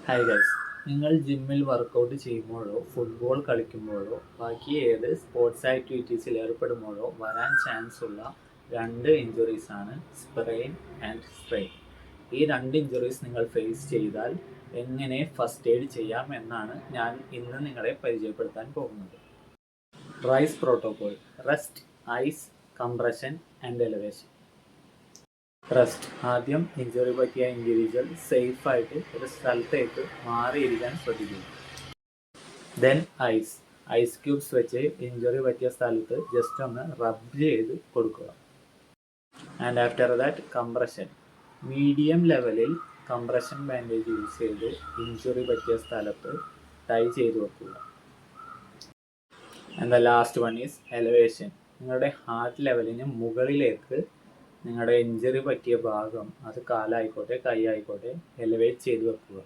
Hi guys, നിങ്ങൾ ജിമ്മിൽ workout ചെയ്യുമ്പോഴോ ഫുട്ബോൾ കളിക്കുമ്പോഴോ ബാക്കി ഏത് സ്പോർട്സ് ആക്ടിവിറ്റീസിൽ ഏർപ്പെടുമ്പോഴോ വരാൻ ചാൻസ് ഉള്ള രണ്ട് ഇഞ്ചുറീസാണ് സ്പ്രെയിൻ ആൻഡ് സ്ട്രെയിൻ. ഈ രണ്ട് ഇഞ്ചുറീസ് നിങ്ങൾ ഫേസ് ചെയ്താൽ എങ്ങനെ ഫസ്റ്റ് എയ്ഡ് ചെയ്യാം എന്നാണ് ഞാൻ ഇന്ന് നിങ്ങളെ പരിചയപ്പെടുത്താൻ പോകുന്നത്. RICE protocol: rest, ice, compression and elevation. Rest: ആദ്യം ഇഞ്ചുറി പറ്റിയ ഇൻഡിവിജ്വൽ സേഫായിട്ട് ഒരു സ്ഥലത്തേക്ക് മാറിയിരിക്കാൻ ശ്രദ്ധിക്കുക. Then ice. ഐസ് ക്യൂബ്സ് വെച്ച് ഇഞ്ചുറി പറ്റിയ സ്ഥലത്ത് ജസ്റ്റ് ഒന്ന് റബ് ചെയ്ത് കൊടുക്കുക. And after that compression. Medium ലെവലിൽ കംപ്രഷൻ ബാൻഡേജ് യൂസ് ചെയ്ത് ഇഞ്ചുറി പറ്റിയ സ്ഥലത്ത് ടൈ ചെയ്ത് വെക്കുക. And the last one is elevation. നിങ്ങളുടെ ഹാർട്ട് ലെവലിന് മുകളിലേക്ക് നിങ്ങളുടെ ഇഞ്ചുറി പറ്റിയ ഭാഗം, അത് കാലായിക്കോട്ടെ കൈ ആയിക്കോട്ടെ, എലവേറ്റ് ചെയ്ത് വെക്കുക.